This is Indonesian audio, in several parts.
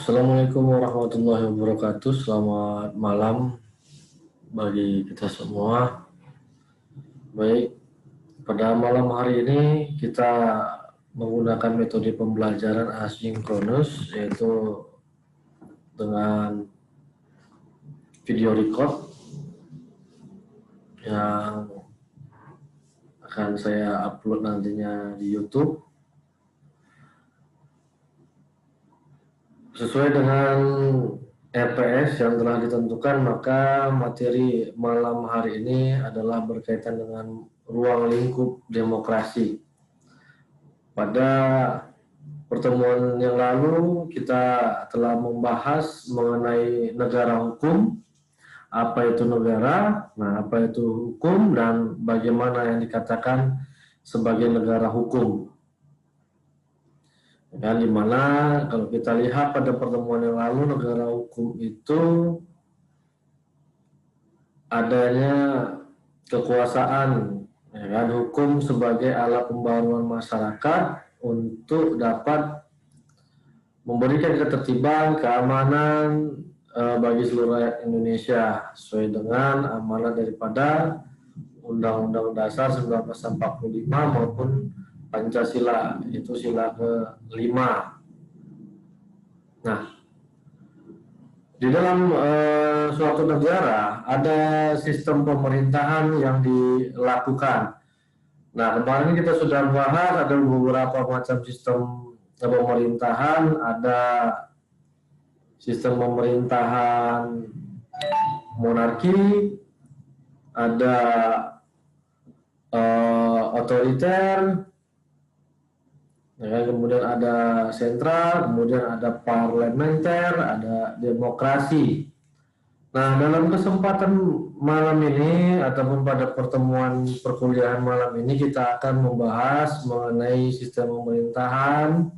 Assalamualaikum warahmatullahi wabarakatuh. Selamat malam bagi kita semua. Baik, pada malam hari ini kita menggunakan metode pembelajaran asinkronus, yaitu dengan video record yang akan saya upload nantinya di YouTube. Sesuai dengan RPS yang telah ditentukan, maka materi malam hari ini adalah berkaitan dengan ruang lingkup demokrasi. Pada pertemuan yang lalu kita telah membahas mengenai negara hukum, apa itu negara, apa itu hukum, dan bagaimana yang dikatakan sebagai negara hukum. Dan dimana kalau kita lihat pada pertemuan yang lalu, negara hukum itu adanya kekuasaan, hukum sebagai alat pembaruan masyarakat untuk dapat memberikan ketertiban, keamanan bagi seluruh rakyat Indonesia sesuai dengan amanat daripada Undang-Undang Dasar 1945 maupun Pancasila, itu sila ke-5. Nah, di dalam suatu negara ada sistem pemerintahan yang dilakukan. Nah, kemarin kita sudah bahas ada beberapa macam sistem pemerintahan, ada sistem pemerintahan monarki, ada otoriter, kemudian ada sentral, kemudian ada parlementer, ada demokrasi. Nah, dalam kesempatan malam ini ataupun pada pertemuan perkuliahan malam ini kita akan membahas mengenai sistem pemerintahan,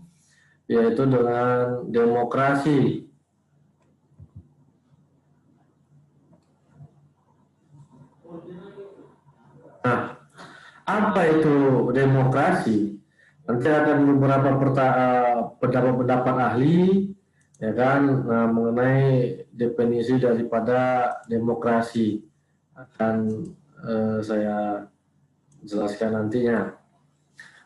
yaitu dengan demokrasi. Nah, apa itu demokrasi? Nanti akan beberapa pendapat ahli, ya kan, mengenai definisi daripada demokrasi akan saya jelaskan nantinya.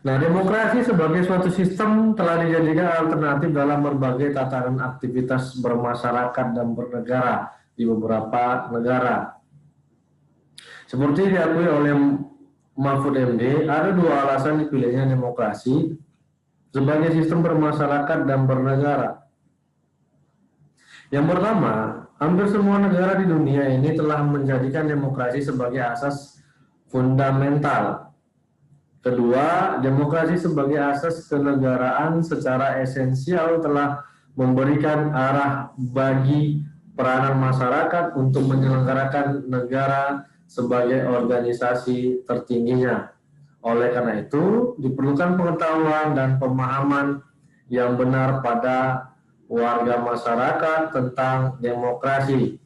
Nah, demokrasi sebagai suatu sistem telah dijadikan alternatif dalam berbagai tatanan aktivitas bermasyarakat dan bernegara di beberapa negara. Seperti diakui oleh Mahfud MD, ada dua alasan dipilihnya demokrasi sebagai sistem bermasyarakat dan bernegara. Yang pertama, hampir semua negara di dunia ini telah menjadikan demokrasi sebagai asas fundamental. Kedua, demokrasi sebagai asas kenegaraan secara esensial telah memberikan arah bagi peranan masyarakat untuk menyelenggarakan negara sebagai organisasi tertingginya. Oleh karena itu, diperlukan pengetahuan dan pemahaman yang benar pada warga masyarakat tentang demokrasi.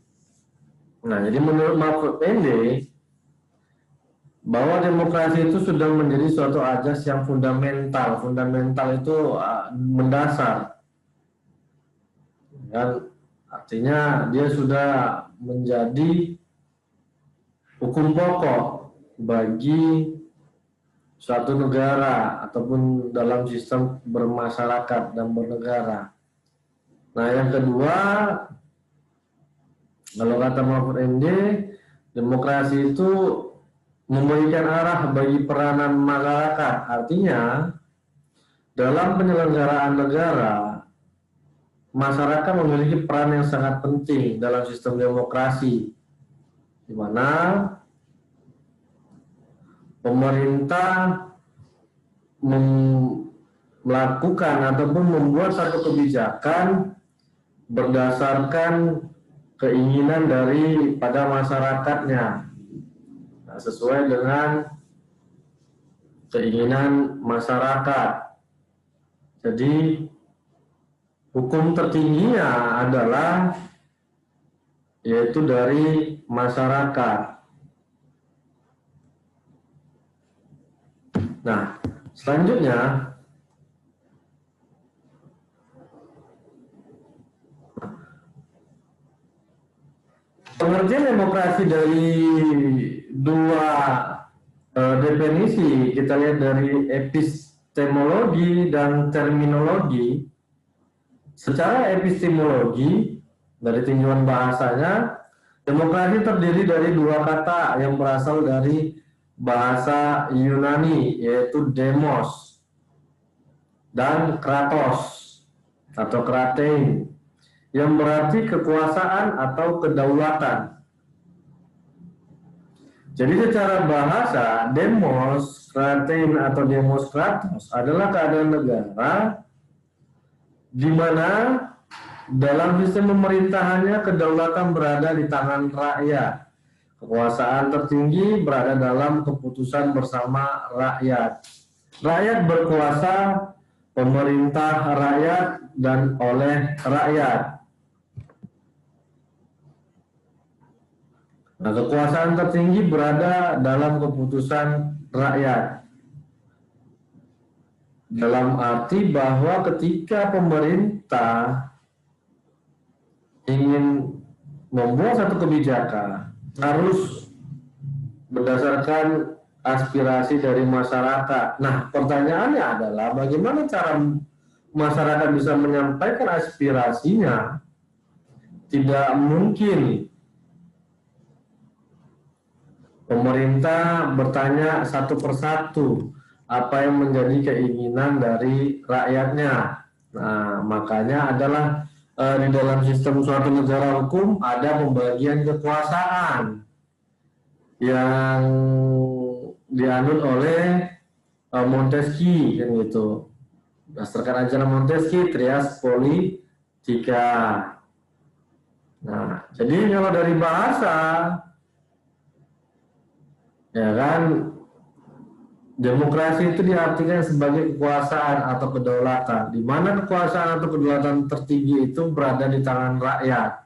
Nah, jadi menurut Mahfud MD, bahwa demokrasi itu sudah menjadi suatu asas yang fundamental. Fundamental itu mendasar. Dan artinya dia sudah menjadi hukum pokok bagi suatu negara ataupun dalam sistem bermasyarakat dan bernegara. Nah, yang kedua, kalau kata Mahfud MD, demokrasi itu memberikan arah bagi peranan masyarakat. Artinya, dalam penyelenggaraan negara, masyarakat memiliki peran yang sangat penting dalam sistem demokrasi, di mana pemerintah melakukan ataupun membuat satu kebijakan berdasarkan keinginan daripada masyarakatnya, sesuai dengan keinginan masyarakat. Jadi hukum tertingginya adalah yaitu dari masyarakat. Nah, selanjutnya Pengertian demokrasi dari dua definisi, kita lihat dari epistemologi dan terminologi. Secara epistemologi, dari tinjauan bahasanya, demokrasi terdiri dari dua kata yang berasal dari bahasa Yunani, yaitu demos dan kratos atau kratein, yang berarti kekuasaan atau kedaulatan. Jadi secara bahasa, demos, kratein atau demos kratos adalah keadaan negara di mana dalam sistem pemerintahannya kedaulatan berada di tangan rakyat. Kekuasaan tertinggi berada dalam keputusan bersama rakyat. Rakyat berkuasa, pemerintah rakyat, dan oleh rakyat. Nah, kekuasaan tertinggi berada dalam keputusan rakyat. Dalam arti bahwa ketika pemerintah ingin membuat satu kebijakan, harus berdasarkan aspirasi dari masyarakat. Nah, pertanyaannya adalah bagaimana cara masyarakat bisa menyampaikan aspirasinya? Tidak mungkin pemerintah bertanya satu persatu apa yang menjadi keinginan dari rakyatnya. Nah, makanya adalah di dalam sistem suatu negara hukum ada pembagian kekuasaan yang dianut oleh Montesquieu, kan gitu. Berdasarkan ajaran Montesquieu, trias politika. Nah, jadi kalau dari bahasa, ya kan, demokrasi itu diartikan sebagai kekuasaan atau kedaulatan, di mana kekuasaan atau kedaulatan tertinggi itu berada di tangan rakyat.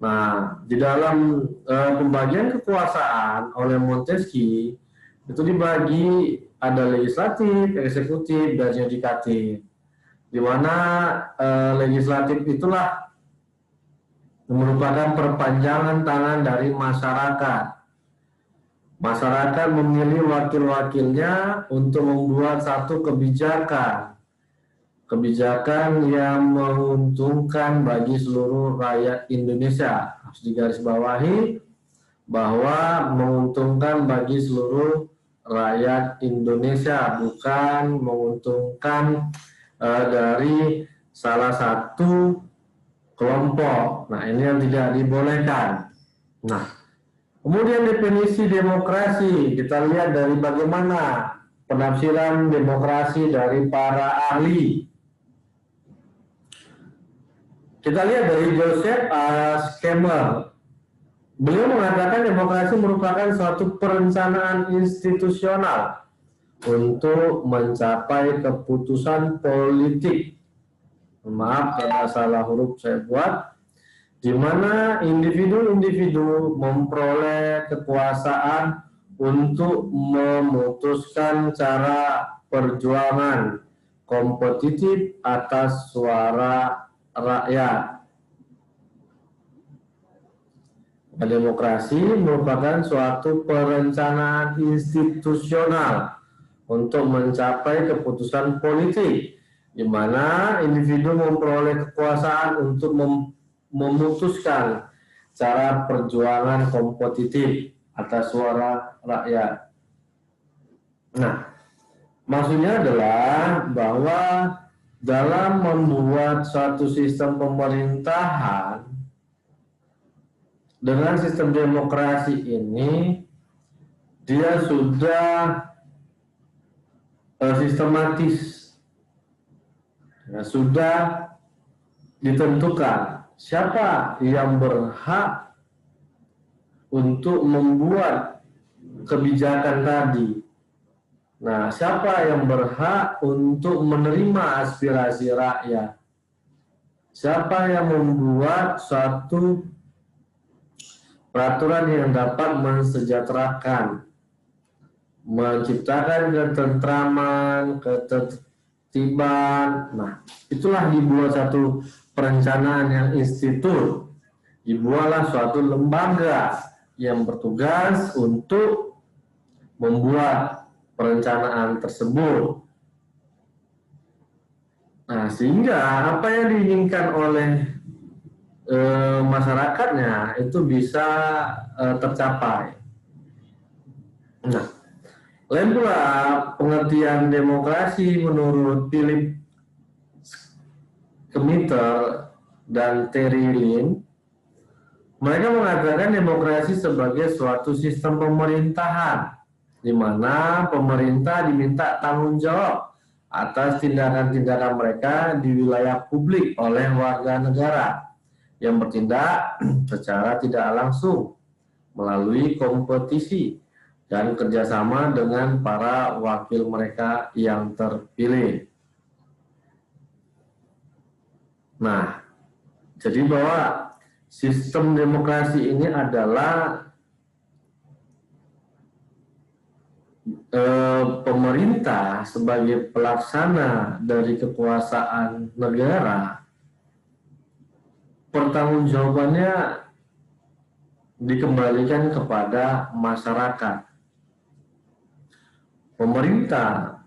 Nah, di dalam pembagian kekuasaan oleh Montesquieu itu dibagi ada legislatif, eksekutif, dan yudikatif. Di mana legislatif itulah merupakan perpanjangan tangan dari masyarakat. Masyarakat memilih wakil-wakilnya untuk membuat satu kebijakan yang menguntungkan bagi seluruh rakyat Indonesia. Harus digarisbawahi bahwa menguntungkan bagi seluruh rakyat Indonesia, bukan menguntungkan dari salah satu kelompok. Nah, ini yang tidak dibolehkan. Nah, kemudian definisi demokrasi, kita lihat dari bagaimana penafsiran demokrasi dari para ahli. Kita lihat dari Joseph Schummer. Beliau mengatakan demokrasi merupakan suatu perencanaan institusional untuk mencapai keputusan politik. Maaf karena salah huruf saya buat. Di mana individu-individu memperoleh kekuasaan untuk memutuskan cara perjuangan kompetitif atas suara rakyat. Demokrasi merupakan suatu perencanaan institusional untuk mencapai keputusan politik, di mana individu memperoleh kekuasaan untuk memutuskan cara perjuangan kompetitif atas suara rakyat. Nah, maksudnya adalah bahwa dalam membuat suatu sistem pemerintahan dengan sistem demokrasi ini, dia sudah sistematis, ya, sudah ditentukan siapa yang berhak untuk membuat kebijakan tadi. Nah, siapa yang berhak untuk menerima aspirasi rakyat? Siapa yang membuat suatu peraturan yang dapat mensejahterakan, menciptakan ketentraman, ketertiban. Nah, itulah dibuat satu perencanaan yang institut dibuatlah suatu lembaga yang bertugas untuk membuat perencanaan tersebut. Nah, sehingga apa yang diinginkan oleh masyarakatnya itu bisa tercapai. Nah, lain pula pengertian demokrasi menurut Philip Schmitter dan Terry Lin. Mereka mengatakan demokrasi sebagai suatu sistem pemerintahan di mana pemerintah diminta tanggung jawab atas tindakan-tindakan mereka di wilayah publik oleh warga negara yang bertindak secara tidak langsung melalui kompetisi dan kerjasama dengan para wakil mereka yang terpilih. Nah, jadi bahwa sistem demokrasi ini adalah pemerintah sebagai pelaksana dari kekuasaan negara, pertanggungjawabannya dikembalikan kepada masyarakat. Pemerintah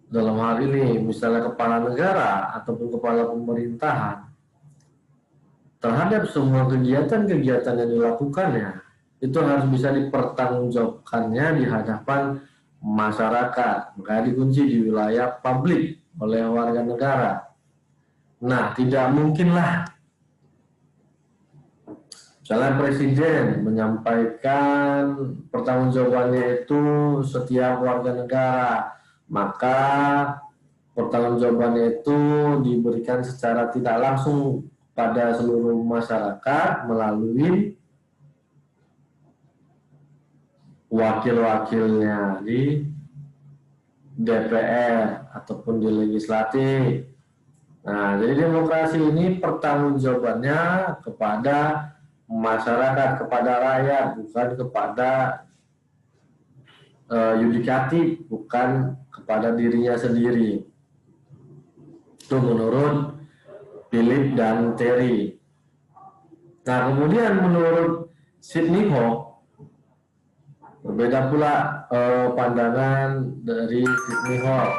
dalam hal ini misalnya kepala negara ataupun kepala pemerintahan terhadap semua kegiatan-kegiatan yang dilakukannya itu harus bisa dipertanggungjawabkannya di hadapan masyarakat, maka dikunci di wilayah publik oleh warga negara. Nah, tidak mungkinlah misalnya presiden menyampaikan pertanggungjawabannya itu setiap warga negara, maka pertanggungjawabannya itu diberikan secara tidak langsung pada seluruh masyarakat melalui wakil-wakilnya di DPR ataupun di legislatif. Nah, jadi demokrasi ini pertanggungjawabannya kepada masyarakat, kepada rakyat, bukan kepada yudikatif, bukan kepada dirinya sendiri. Itu menurut Philip dan Terry. Nah, kemudian menurut Sidney Hawk, berbeda pula pandangan dari Sidney Hawk.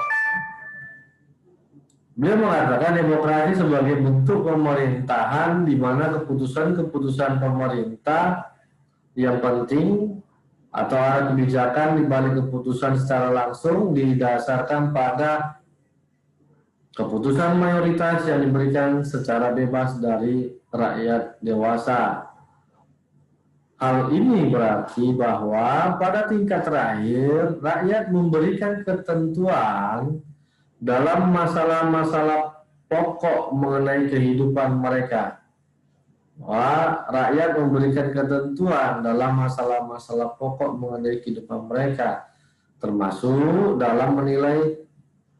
Beliau mengatakan demokrasi sebagai bentuk pemerintahan di mana keputusan-keputusan pemerintah yang penting atau arah kebijakan di balik keputusan secara langsung didasarkan pada keputusan mayoritas yang diberikan secara bebas dari rakyat dewasa. Hal ini berarti bahwa pada tingkat terakhir, rakyat memberikan ketentuan dalam masalah-masalah pokok mengenai kehidupan mereka. Wah, rakyat memberikan ketentuan dalam masalah-masalah pokok mengenai kehidupan mereka, termasuk dalam menilai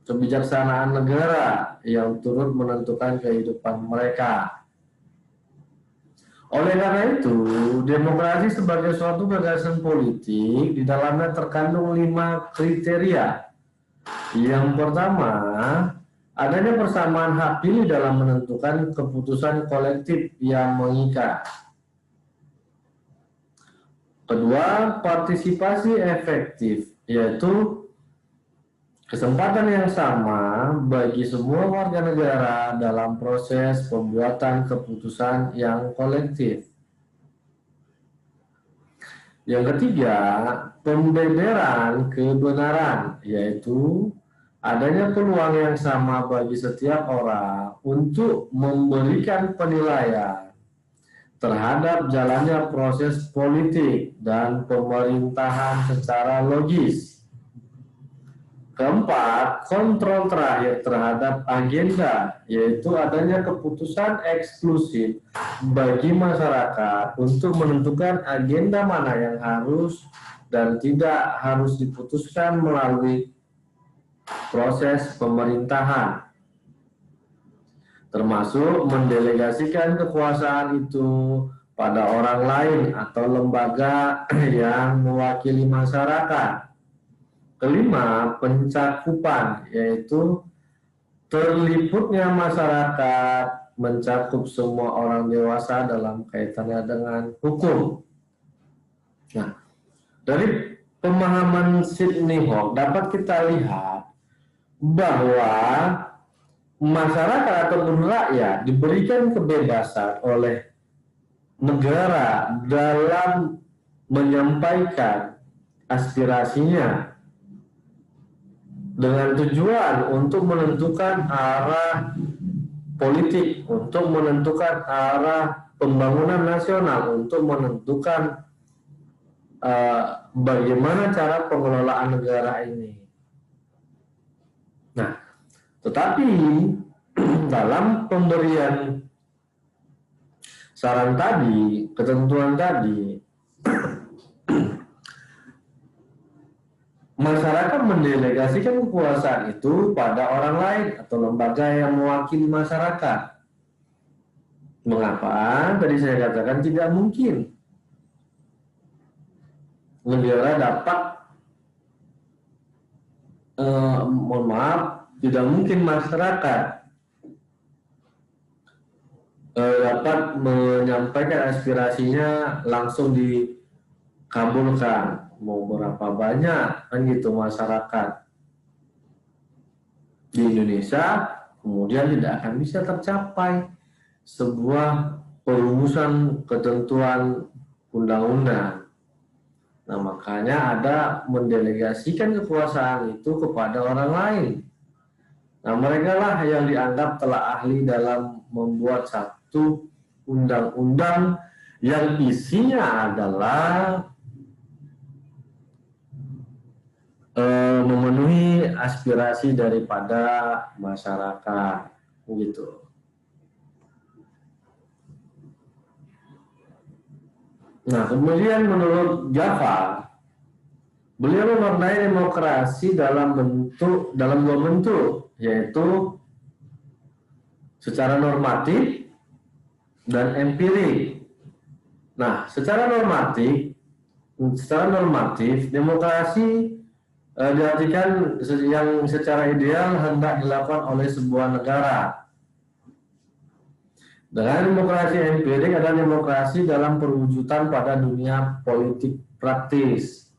kebijaksanaan negara yang turut menentukan kehidupan mereka. Oleh karena itu, demokrasi sebagai suatu gagasan politik di dalamnya terkandung 5 kriteria. Yang pertama, adanya persamaan hak pilih dalam menentukan keputusan kolektif yang mengikat. Kedua, partisipasi efektif, yaitu kesempatan yang sama bagi semua warga negara dalam proses pembuatan keputusan yang kolektif. Yang ketiga, pembeberan kebenaran, yaitu adanya peluang yang sama bagi setiap orang untuk memberikan penilaian terhadap jalannya proses politik dan pemerintahan secara logis. Keempat, kontrol terakhir terhadap agenda, yaitu adanya keputusan eksklusif bagi masyarakat untuk menentukan agenda mana yang harus dan tidak harus diputuskan melalui proses pemerintahan, termasuk mendelegasikan kekuasaan itu pada orang lain atau lembaga yang mewakili masyarakat. Kelima, pencakupan, yaitu terliputnya masyarakat mencakup semua orang dewasa dalam kaitannya dengan hukum. Nah, dari pemahaman Sidney Hawk dapat kita lihat bahwa masyarakat ataupun rakyat diberikan kebebasan oleh negara dalam menyampaikan aspirasinya dengan tujuan untuk menentukan arah politik, untuk menentukan arah pembangunan nasional, untuk menentukan bagaimana cara pengelolaan negara ini. Nah, tetapi dalam pemberian saran tadi, ketentuan tadi, masyarakat mendelegasikan kekuasaan itu pada orang lain atau lembaga yang mewakili masyarakat. Mengapa? Tadi saya katakan tidak mungkin negara dapat, tidak mungkin masyarakat dapat menyampaikan aspirasinya langsung dikabulkan. Mau berapa banyak kan gitu masyarakat di Indonesia, kemudian tidak akan bisa tercapai sebuah perumusan ketentuan undang-undang. Nah, makanya ada mendelegasikan kekuasaan itu kepada orang lain. Nah, mereka lah yang dianggap telah ahli dalam membuat satu undang-undang yang isinya adalah memenuhi aspirasi daripada masyarakat, gitu. Nah, kemudian menurut Jafar, beliau memaknai demokrasi dalam dua bentuk, yaitu secara normatif dan empirik. Nah, secara normatif demokrasi diartikan yang secara ideal hendak dilakukan oleh sebuah negara. Dengan demokrasi empirik adalah demokrasi dalam perwujudan pada dunia politik praktis.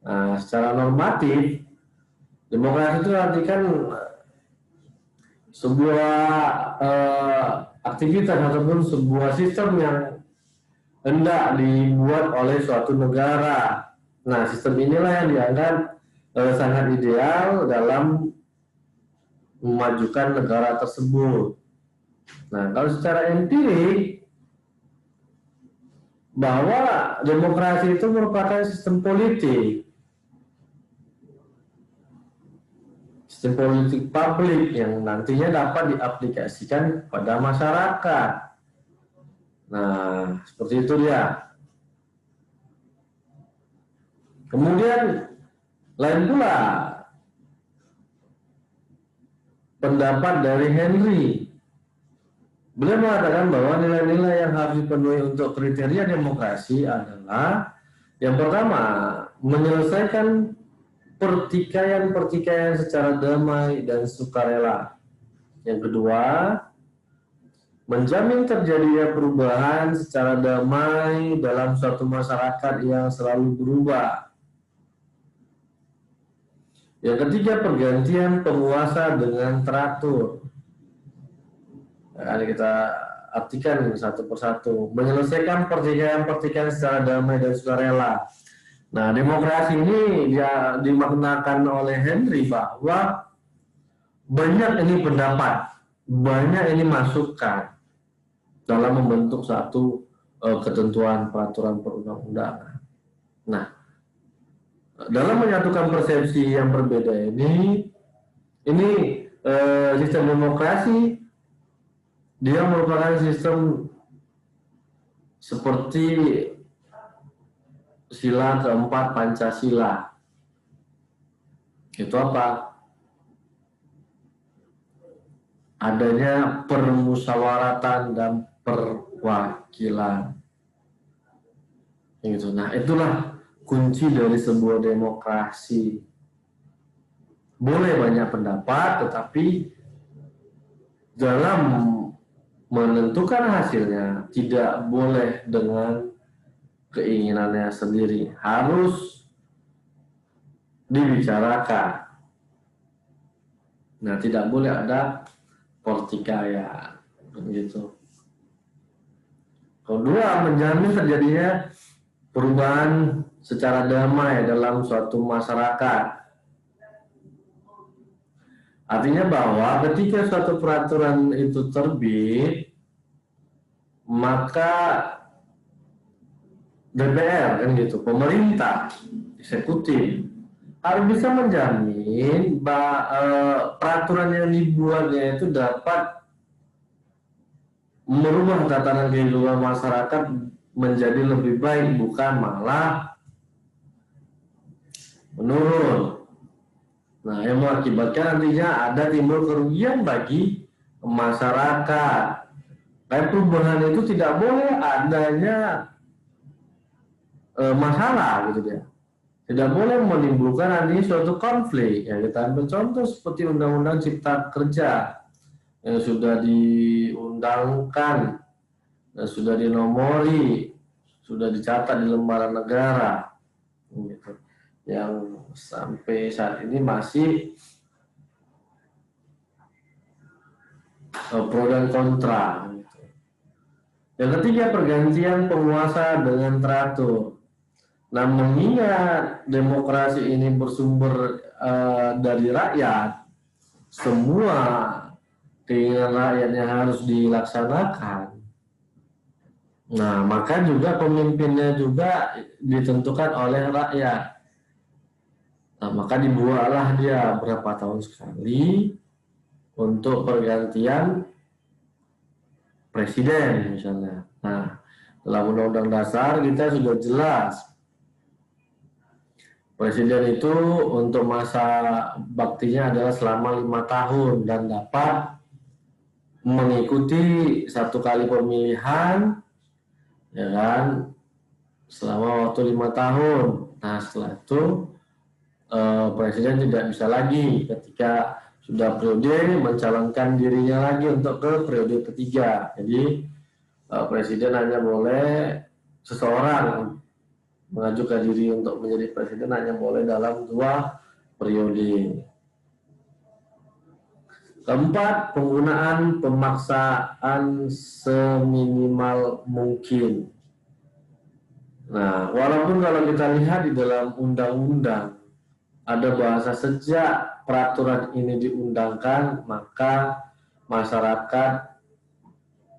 Nah, secara normatif, demokrasi itu diartikan sebuah aktivitas ataupun sebuah sistem yang hendak dibuat oleh suatu negara. Nah, sistem inilah yang dianggap sangat ideal dalam memajukan negara tersebut. Nah, kalau secara empirik, bahwa demokrasi itu merupakan sistem politik publik yang nantinya dapat diaplikasikan pada masyarakat. Nah, seperti itu dia. Kemudian lain pula pendapat dari Henry. Beliau mengatakan bahwa nilai-nilai yang harus dipenuhi untuk kriteria demokrasi adalah yang pertama, menyelesaikan pertikaian-pertikaian secara damai dan sukarela. Yang kedua, menjamin terjadinya perubahan secara damai dalam suatu masyarakat yang selalu berubah. Yang ketiga, pergantian penguasa dengan teratur. Nah, kita artikan satu persatu. Menyelesaikan pertikaian-pertikaian secara damai dan sukarela. Nah, demokrasi ini dia dimaknakan oleh Henry bahwa banyak ini pendapat, banyak ini masukan dalam membentuk satu ketentuan peraturan perundang-undangan. Nah, dalam menyatukan persepsi yang berbeda ini sistem demokrasi dia merupakan sistem seperti sila keempat Pancasila. Itu apa? Adanya permusyawaratan dan perwakilan. Gitu. Nah, itulah kunci dari sebuah demokrasi. Boleh banyak pendapat, tetapi dalam menentukan hasilnya tidak boleh dengan keinginannya sendiri, harus dibicarakan. Nah, tidak boleh ada pertikaian, gitu. Kedua, menjamin terjadinya perubahan secara damai dalam suatu masyarakat. Artinya bahwa ketika suatu peraturan itu terbit, maka DPR kan gitu, pemerintah, eksekutif harus bisa menjamin bahwa peraturan yang dibuatnya itu dapat merubah tatanan kehidupan masyarakat menjadi lebih baik, bukan malah menurun. Nah, yang mengakibatkan nantinya ada timbul kerugian bagi masyarakat. Kayak perubahan itu tidak boleh adanya masalah gitu ya. Tidak boleh menimbulkan nanti suatu konflik. Ya, kita ambil contoh seperti Undang-Undang Cipta Kerja yang sudah diundangkan dan sudah dinomori, sudah dicatat di lembaran negara, gitu. Yang sampai saat ini masih pro dan kontra. Gitu. Yang ketiga, pergantian penguasa dengan teratur. Nah, mengingat demokrasi ini bersumber dari rakyat, semua keinginan rakyatnya harus dilaksanakan. Nah, maka juga pemimpinnya juga ditentukan oleh rakyat. Nah, maka dibuatlah dia berapa tahun sekali untuk pergantian presiden misalnya. Nah, dalam Undang-Undang Dasar kita sudah jelas presiden itu untuk masa baktinya adalah selama 5 tahun dan dapat mengikuti 1 kali pemilihan, ya kan, selama waktu 5 tahun. Nah, setelah itu presiden tidak bisa lagi ketika sudah periode mencalonkan dirinya lagi untuk ke periode ketiga. Jadi presiden hanya boleh, seseorang mengajukan diri untuk menjadi presiden hanya boleh dalam 2 periode. Keempat, penggunaan pemaksaan seminimal mungkin. Nah, walaupun kalau kita lihat di dalam undang-undang ada bahasa sejak peraturan ini diundangkan, maka masyarakat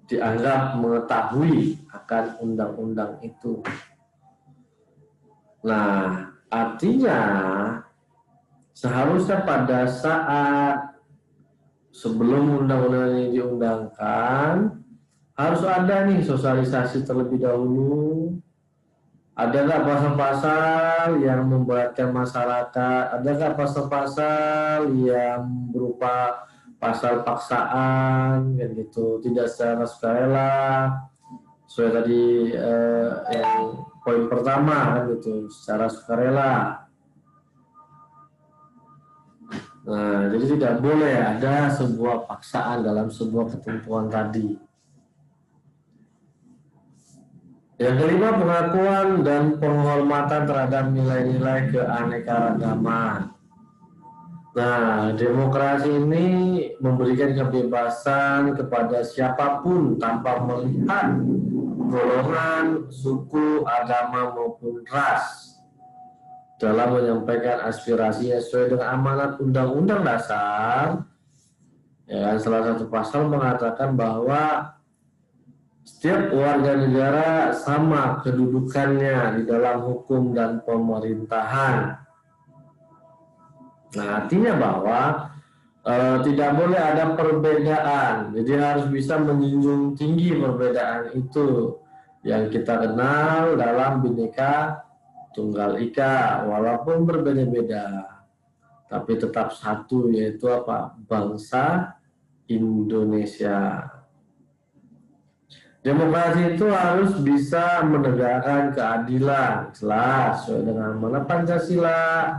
dianggap mengetahui akan undang-undang itu. Nah, artinya seharusnya pada saat sebelum undang-undang ini diundangkan, harus ada nih sosialisasi terlebih dahulu. Ada nggak pasal-pasal yang memberatkan masyarakat? Ada nggak pasal-pasal yang berupa pasal paksaan, kan gitu, tidak secara sukarela? Sesuai tadi yang poin pertama, kan gitu, secara sukarela. Nah, jadi tidak boleh ada sebuah paksaan dalam sebuah ketentuan tadi. Yang kelima, pengakuan dan penghormatan terhadap nilai-nilai keanekaragaman. Nah, demokrasi ini memberikan kebebasan kepada siapapun tanpa melihat golongan, suku, agama maupun ras dalam menyampaikan aspirasinya sesuai dengan amanat Undang-Undang Dasar. Ya, salah satu pasal mengatakan bahwa setiap warga negara sama kedudukannya di dalam hukum dan pemerintahan. Nah, artinya bahwa tidak boleh ada perbedaan. Jadi harus bisa menjunjung tinggi perbedaan itu yang kita kenal dalam Bhinneka Tunggal Ika, walaupun berbeda-beda, tapi tetap satu, yaitu apa? Bangsa Indonesia. Demokrasi itu harus bisa menegakkan keadilan, jelas sesuai dengan amanat Pancasila.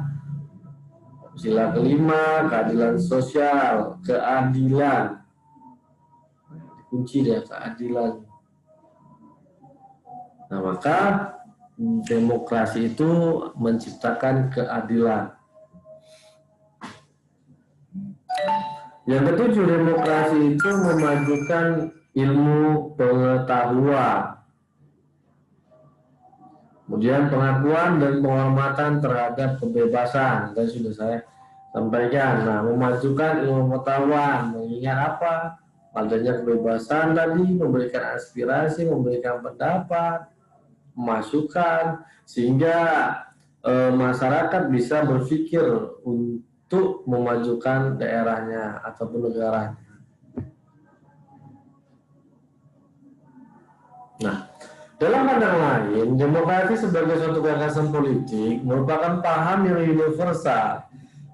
Sila kelima, keadilan sosial, keadilan. kunci dari keadilan. Nah, maka demokrasi itu menciptakan keadilan. Yang ketujuh, demokrasi itu memajukan ilmu pengetahuan. Kemudian pengakuan dan penghormatan terhadap kebebasan, dan sudah saya sampaikan. Nah, memajukan ilmu pengetahuan, mengingat apa? Adanya kebebasan tadi, memberikan aspirasi, memberikan pendapat, masukan, sehingga masyarakat bisa berpikir untuk memajukan daerahnya ataupun negaranya. Nah, dalam pandangan lain, demokrasi sebagai suatu gagasan politik merupakan paham yang universal,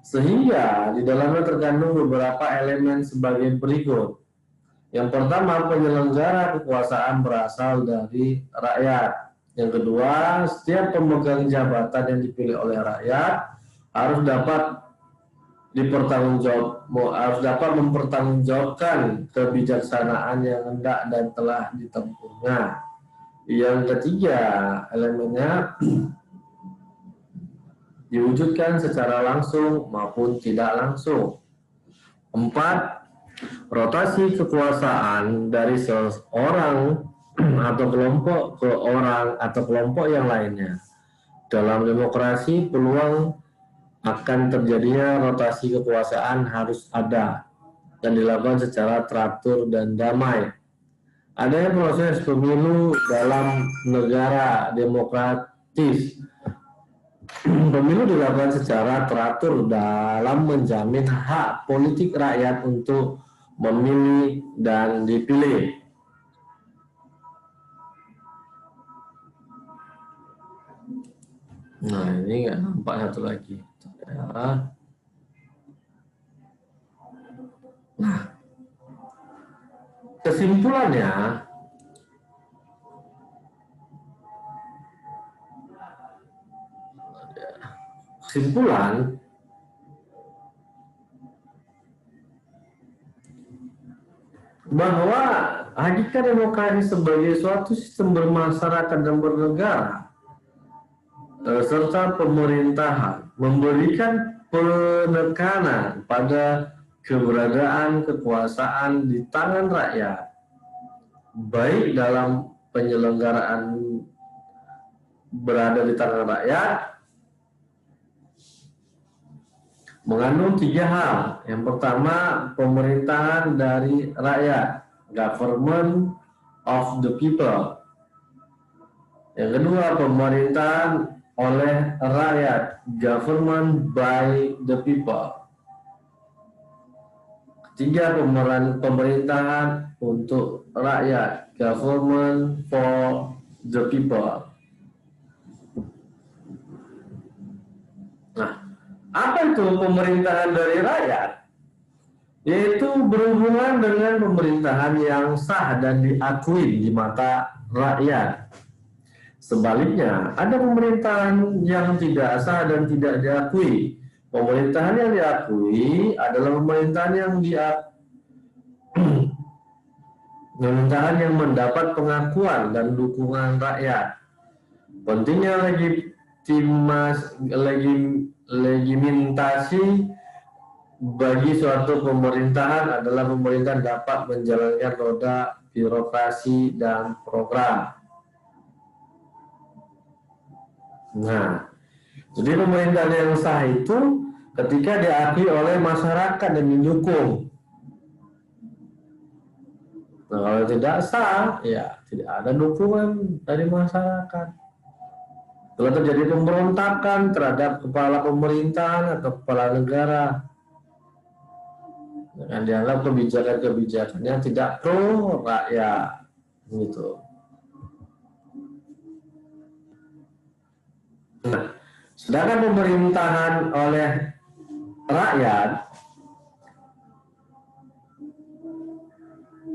sehingga di dalamnya terkandung beberapa elemen sebagai berikut. Yang pertama, penyelenggara kekuasaan berasal dari rakyat. Yang kedua, setiap pemegang jabatan yang dipilih oleh rakyat harus dapat mempertanggungjawabkan kebijaksanaan yang hendak dan telah ditempuhnya. Yang ketiga, elemennya diwujudkan secara langsung maupun tidak langsung. 4. Rotasi kekuasaan dari seorang atau kelompok ke orang atau kelompok yang lainnya. Dalam demokrasi, peluang akan terjadinya rotasi kekuasaan harus ada dan dilakukan secara teratur dan damai. Adanya proses pemilu dalam negara demokratis. Pemilu dilakukan secara teratur dalam menjamin hak politik rakyat untuk memilih dan dipilih. Nah, ini nggak nampak satu lagi. Nah, kesimpulannya, bahwa hakikat demokrasi sebagai suatu sistem bermasyarakat dan bernegara serta pemerintahan memberikan penekanan pada keberadaan kekuasaan di tangan rakyat, baik dalam penyelenggaraan berada di tangan rakyat, mengandung 3 hal. Yang pertama, pemerintahan dari rakyat, government of the people. Yang kedua, pemerintahan oleh rakyat, government by the people. Ketiga, pemerintahan untuk rakyat, government for the people. Nah, apa itu pemerintahan dari rakyat? Yaitu berhubungan dengan pemerintahan yang sah dan diakui di mata rakyat. Sebaliknya, ada pemerintahan yang tidak sah dan tidak diakui. Pemerintahan yang diakui adalah pemerintahan yang mendapat pengakuan dan dukungan rakyat. Pentingnya legitimasi bagi suatu pemerintahan adalah pemerintahan dapat menjalankan roda birokrasi dan program. Nah, jadi pemerintahan yang sah itu ketika diakui oleh masyarakat dan didukung. Nah, kalau tidak sah, ya tidak ada dukungan dari masyarakat. Kalau terjadi pemberontakan terhadap kepala pemerintahan atau kepala negara, dengan dianggap kebijakan-kebijakannya tidak pro rakyat, gitu. Nah, sedangkan pemerintahan oleh rakyat,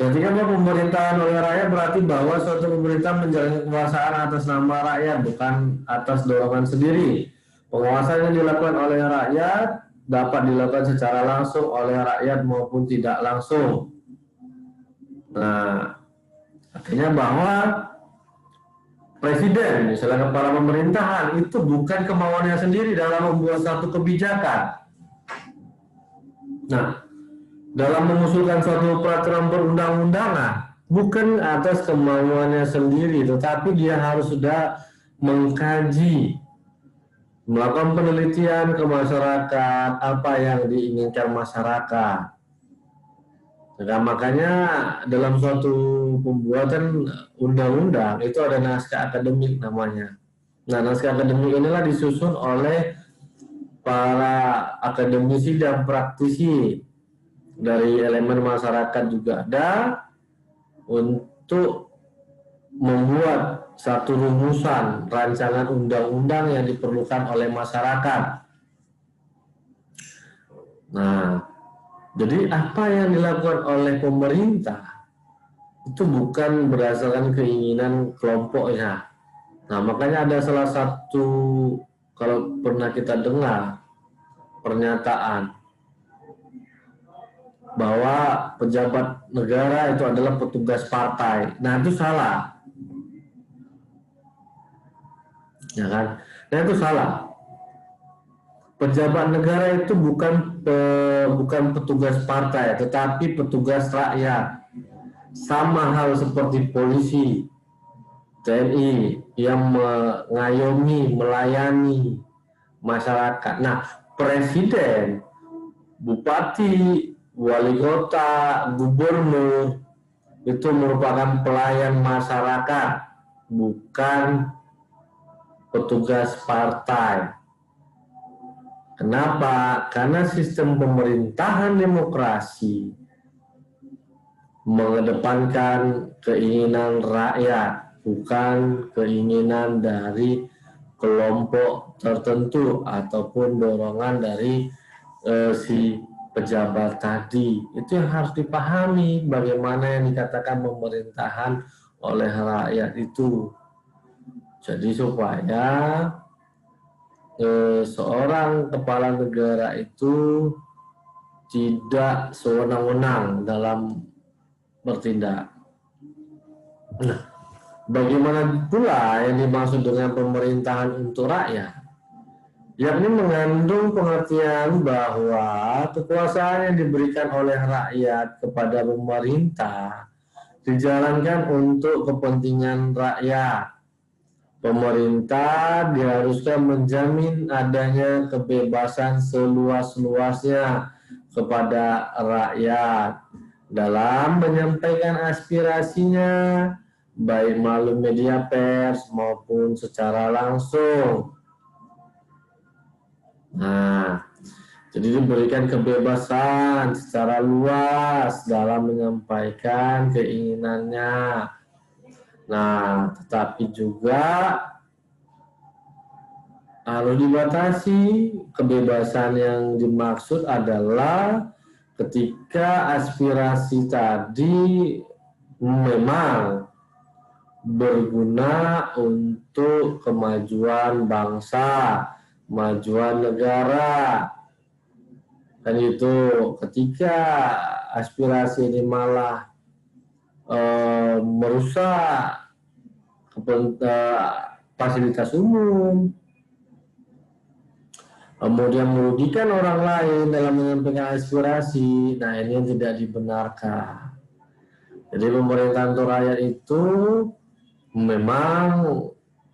ketika pemerintahan oleh rakyat berarti bahwa suatu pemerintah menjalankan kekuasaan atas nama rakyat, bukan atas dorongan sendiri. Penguasaan yang dilakukan oleh rakyat dapat dilakukan secara langsung oleh rakyat maupun tidak langsung. Nah, artinya bahwa presiden, misalnya kepala pemerintahan, itu bukan kemauannya sendiri dalam membuat satu kebijakan. Nah, dalam mengusulkan suatu peraturan perundang-undangan, bukan atas kemauannya sendiri, tetapi dia harus sudah mengkaji, melakukan penelitian ke masyarakat, apa yang diinginkan masyarakat. Nah, makanya dalam suatu pembuatan undang-undang itu ada naskah akademik namanya. Nah, naskah akademik inilah disusun oleh para akademisi dan praktisi dari elemen masyarakat juga ada untuk membuat satu rumusan rancangan undang-undang yang diperlukan oleh masyarakat. Nah, jadi apa yang dilakukan oleh pemerintah itu bukan berdasarkan keinginan kelompoknya. Nah, makanya ada salah satu, kalau pernah kita dengar pernyataan bahwa pejabat negara itu adalah petugas partai. Nah, itu salah. Ya kan? Nah, itu salah. Pejabat negara itu bukan petugas partai, tetapi petugas rakyat. Sama hal seperti polisi, TNI yang mengayomi, melayani masyarakat. Nah, presiden, bupati, wali kota, gubernur itu merupakan pelayan masyarakat, bukan petugas partai. Kenapa? Karena sistem pemerintahan demokrasi mengedepankan keinginan rakyat, bukan keinginan dari kelompok tertentu ataupun dorongan dari si pejabat tadi. Itu yang harus dipahami, bagaimana yang dikatakan pemerintahan oleh rakyat itu. Jadi supaya seorang kepala negara itu tidak sewenang-wenang dalam bertindak. Nah, bagaimana pula yang dimaksud dengan pemerintahan untuk rakyat? Yakni mengandung pengertian bahwa kekuasaan yang diberikan oleh rakyat kepada pemerintah dijalankan untuk kepentingan rakyat. Pemerintah diharuskan menjamin adanya kebebasan seluas-luasnya kepada rakyat dalam menyampaikan aspirasinya, baik melalui media pers maupun secara langsung. Nah, jadi diberikan kebebasan secara luas dalam menyampaikan keinginannya. Nah, tetapi juga harus dibatasi. Kebebasan yang dimaksud adalah ketika aspirasi tadi memang berguna untuk kemajuan bangsa, kemajuan negara. Kan itu, ketika aspirasi ini malah merusak fasilitas umum, kemudian merugikan orang lain dalam menyampaikan aspirasi, nah ini yang tidak dibenarkan. Jadi pemerintahan untuk rakyat itu memang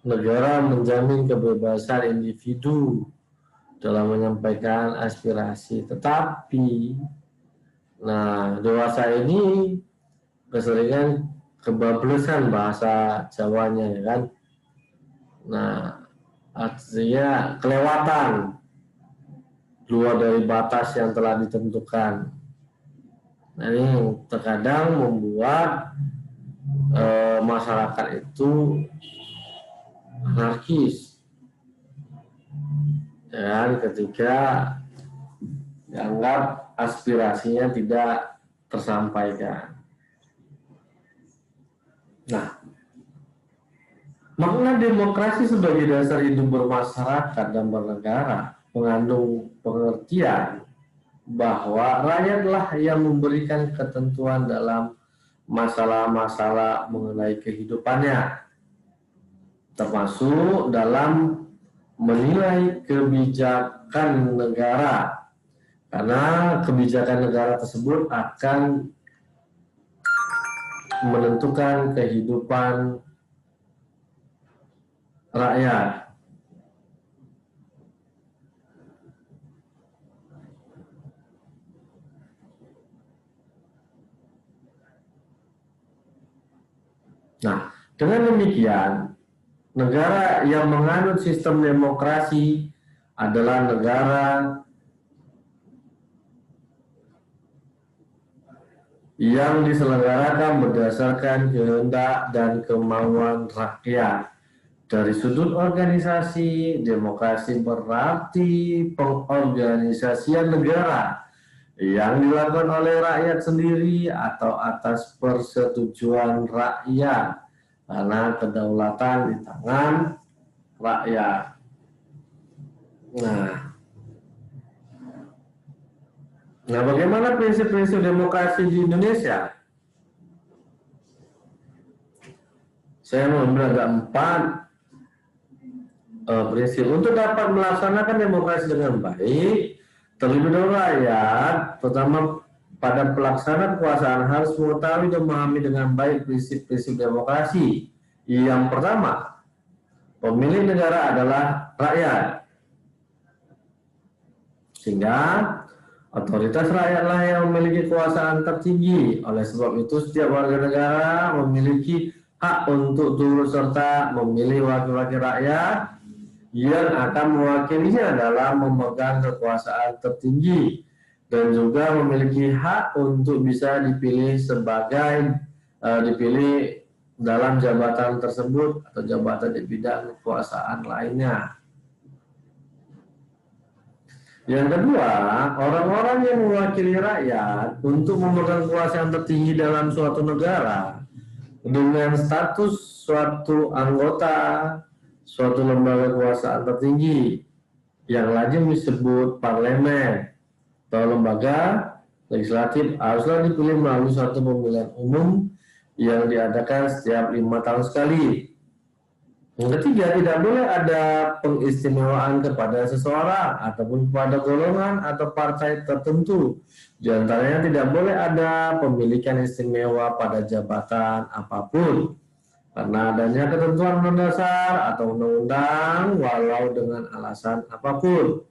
negara menjamin kebebasan individu dalam menyampaikan aspirasi, tetapi nah dewasa ini keseringan kebablasan bahasa Jawanya, ya kan. Nah, artinya kelewatan luar dari batas yang telah ditentukan. Nah, ini terkadang membuat masyarakat itu anarkis, dan ketika dianggap aspirasinya tidak tersampaikan. Nah, makna demokrasi sebagai dasar hidup bermasyarakat dan bernegara mengandung pengertian bahwa rakyatlah yang memberikan ketentuan dalam masalah-masalah mengenai kehidupannya, termasuk dalam menilai kebijakan negara, karena kebijakan negara tersebut akan menentukan kehidupan rakyat. Nah, dengan demikian, negara yang menganut sistem demokrasi adalah negara yang diselenggarakan berdasarkan kehendak dan kemauan rakyat. Dari sudut organisasi, demokrasi berarti pengorganisasian negara yang dilakukan oleh rakyat sendiri atau atas persetujuan rakyat, karena kedaulatan di tangan rakyat. Nah, bagaimana prinsip-prinsip demokrasi di Indonesia? Saya mengambil ada 4 prinsip untuk dapat melaksanakan demokrasi dengan baik. Terlebih dahulu rakyat, terutama pada pelaksana kekuasaan, harus mengetahui dan memahami dengan baik prinsip-prinsip demokrasi. Yang pertama, pemilik negara adalah rakyat, sehingga otoritas rakyatlah yang memiliki kekuasaan tertinggi. Oleh sebab itu, setiap warga negara memiliki hak untuk turut serta memilih wakil-wakil rakyat yang akan mewakilinya dalam memegang kekuasaan tertinggi, dan juga memiliki hak untuk bisa dipilih dipilih dalam jabatan tersebut atau jabatan di bidang kekuasaan lainnya. Yang kedua, orang-orang yang mewakili rakyat untuk memegang kekuasaan tertinggi dalam suatu negara dengan status suatu anggota suatu lembaga kekuasaan tertinggi yang lazim disebut parlemen atau lembaga legislatif, haruslah dipilih melalui suatu pemilihan umum yang diadakan setiap 5 tahun sekali. Yang ketiga, tidak boleh ada pengistimewaan kepada seseorang ataupun kepada golongan atau partai tertentu. Di antaranya tidak boleh ada pemilikan istimewa pada jabatan apapun karena adanya ketentuan mendasar atau undang-undang walau dengan alasan apapun.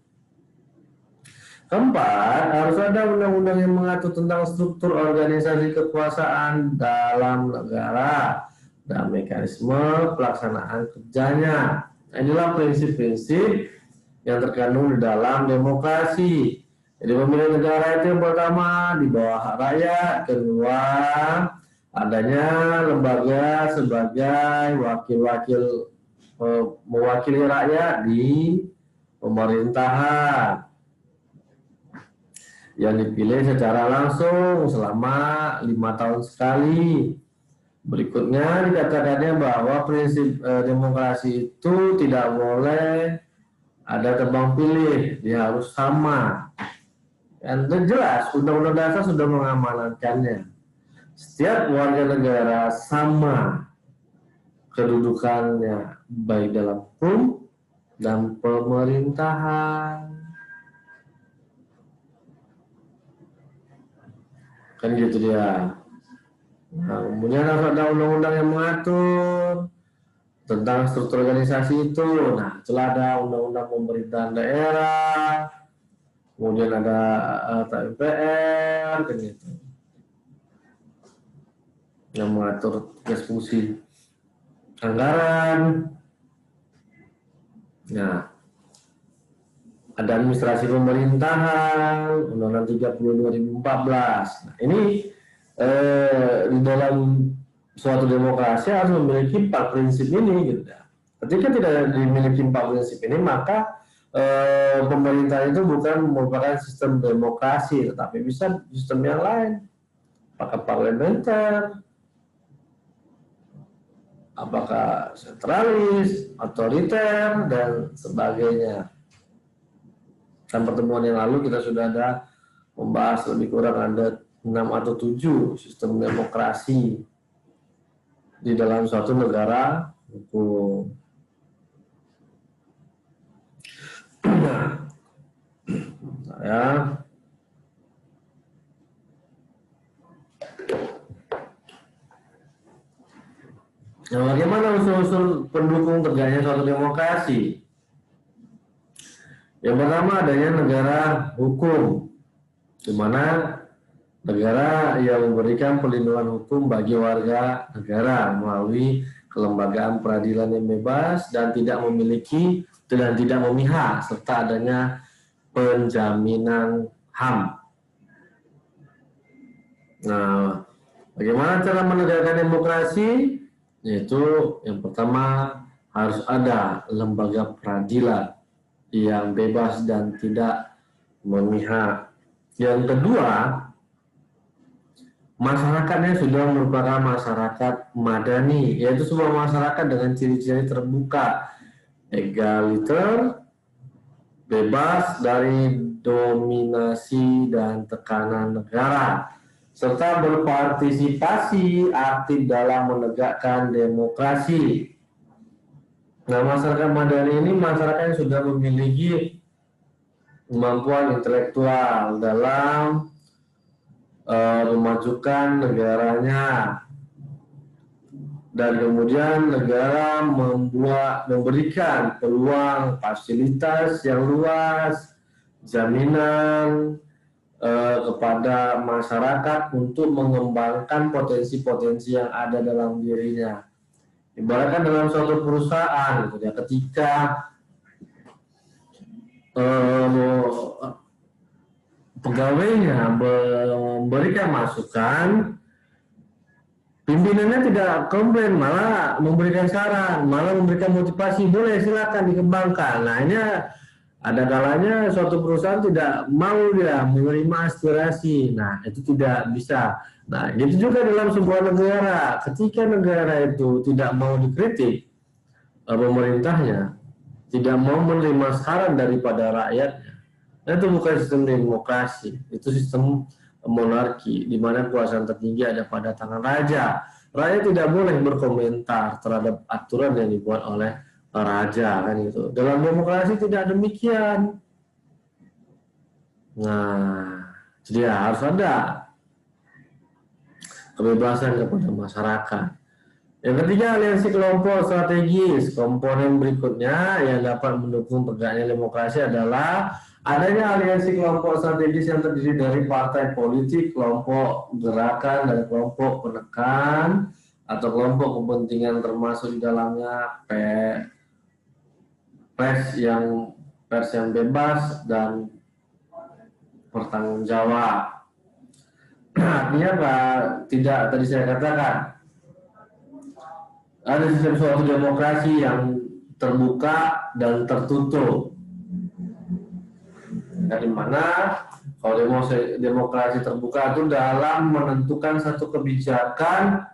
Keempat, harus ada undang-undang yang mengatur tentang struktur organisasi kekuasaan dalam negara dan mekanisme pelaksanaan kerjanya. Inilah prinsip-prinsip yang terkandung di dalam demokrasi. Jadi pemilihan negara itu yang pertama di bawah hak rakyat, kedua adanya lembaga sebagai wakil-wakil mewakili rakyat di pemerintahan yang dipilih secara langsung selama 5 tahun sekali. Berikutnya dikatakannya bahwa prinsip demokrasi itu tidak boleh ada tebang pilih, dia harus sama. Dan jelas Undang-Undang Dasar sudah mengamanatkannya. Setiap warga negara sama kedudukannya baik dalam hukum dan pemerintahan. Kan gitu dia. Nah, kemudian harus ada undang-undang yang mengatur tentang struktur organisasi itu. Nah, setelah ada undang-undang pemerintahan daerah, kemudian ada TMPR, kan gitu, yang mengatur tugas fungsi anggaran. Nah, ada administrasi pemerintahan, Undang-Undang 30 2014. Nah, ini di dalam suatu demokrasi harus memiliki 4 prinsip ini, gitu. Ketika tidak dimiliki 4 prinsip ini, maka pemerintah itu bukan merupakan sistem demokrasi, tetapi bisa sistem yang lain, apakah parlementer, apakah sentralis, otoriter, dan sebagainya. Dan pertemuan yang lalu kita sudah ada membahas lebih kurang ada 6 atau 7 sistem demokrasi di dalam suatu negara hukum. Ya. Nah, bagaimana usul-usul pendukung tegaknya suatu demokrasi? Yang pertama, adanya negara hukum, di mana negara yang memberikan perlindungan hukum bagi warga negara melalui kelembagaan peradilan yang bebas dan tidak memiliki dan tidak memihak, serta adanya penjaminan HAM. Nah, bagaimana cara menegakkan demokrasi? Yaitu yang pertama harus ada lembaga peradilan yang bebas dan tidak memihak. Yang kedua, masyarakatnya sudah merupakan masyarakat madani, yaitu sebuah masyarakat dengan ciri-ciri terbuka, egaliter, bebas dari dominasi dan tekanan negara, serta berpartisipasi aktif dalam menegakkan demokrasi. Nah, masyarakat madani ini masyarakat yang sudah memiliki kemampuan intelektual dalam memajukan negaranya, dan kemudian negara memberikan peluang fasilitas yang luas, jaminan kepada masyarakat untuk mengembangkan potensi-potensi yang ada dalam dirinya. Ibaratkan dalam suatu perusahaan, gitu ya, ketika pegawainya memberikan masukan, pimpinannya tidak komplain, malah memberikan saran, malah memberikan motivasi, boleh silakan dikembangkan. Nah, ini ada kalanya suatu perusahaan tidak mau dia menerima aspirasi. Nah, itu tidak bisa. Nah, gitu juga dalam sebuah negara. Ketika negara itu tidak mau dikritik, pemerintahnya tidak mau menerima saran daripada rakyatnya, itu bukan sistem demokrasi, itu sistem monarki, di mana kekuasaan tertinggi ada pada tangan raja. Rakyat tidak boleh berkomentar terhadap aturan yang dibuat oleh raja, kan itu. Dalam demokrasi tidak demikian. Nah, jadi harus ada kebebasan kepada masyarakat. Yang ketiga, aliansi kelompok strategis. Komponen berikutnya yang dapat mendukung tegaknya demokrasi adalah adanya aliansi kelompok strategis yang terdiri dari partai politik, kelompok gerakan, dan kelompok penekan atau kelompok kepentingan, termasuk di dalamnya pers yang bebas dan bertanggung jawab. Artinya apa? Tidak, tadi saya katakan ada sistem suatu demokrasi yang terbuka dan tertutup. Dari mana kalau demokrasi terbuka itu dalam menentukan satu kebijakan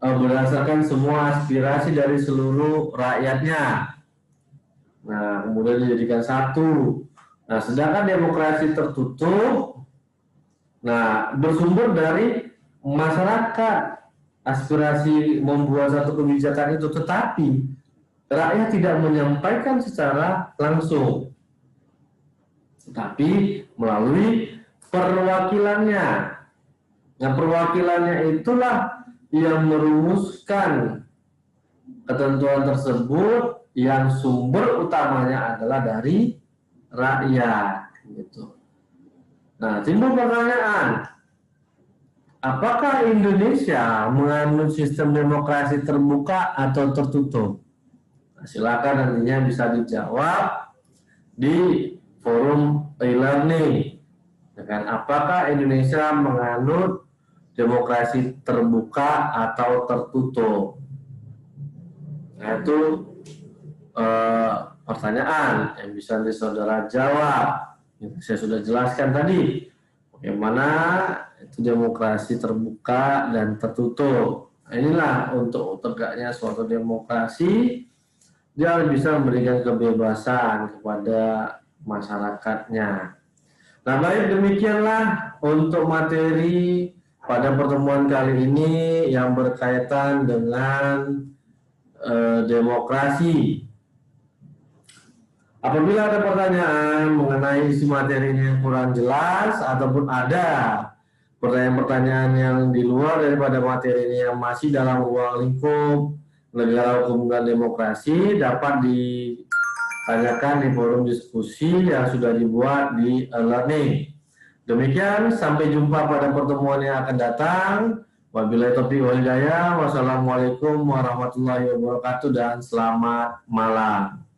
berdasarkan semua aspirasi dari seluruh rakyatnya. Nah, kemudian dijadikan satu. Nah, sedangkan demokrasi tertutup, nah, bersumber dari masyarakat, aspirasi membuat satu kebijakan itu, tetapi rakyat tidak menyampaikan secara langsung, tetapi melalui perwakilannya. Nah, perwakilannya itulah yang merumuskan ketentuan tersebut, yang sumber utamanya adalah dari rakyat, gitu. Nah, timbul pertanyaan, apakah Indonesia menganut sistem demokrasi terbuka atau tertutup? Nah, silakan nantinya bisa dijawab di forum e-learning. Apakah Indonesia menganut demokrasi terbuka atau tertutup? Nah, itu pertanyaan yang bisa saudara jawab. Saya sudah jelaskan tadi bagaimana itu demokrasi terbuka dan tertutup. Nah, inilah untuk tegaknya suatu demokrasi, dia bisa memberikan kebebasan kepada masyarakatnya. Nah, baik, demikianlah untuk materi pada pertemuan kali ini yang berkaitan dengan demokrasi. Apabila ada pertanyaan mengenai isi materi ini yang kurang jelas ataupun ada pertanyaan-pertanyaan yang di luar daripada materi ini yang masih dalam ruang lingkup negara hukum dan demokrasi, dapat ditanyakan di forum diskusi yang sudah dibuat di e-learning. Demikian, sampai jumpa pada pertemuan yang akan datang. Wabillahi taufiq wal hidayah. Wassalamualaikum warahmatullahi wabarakatuh dan selamat malam.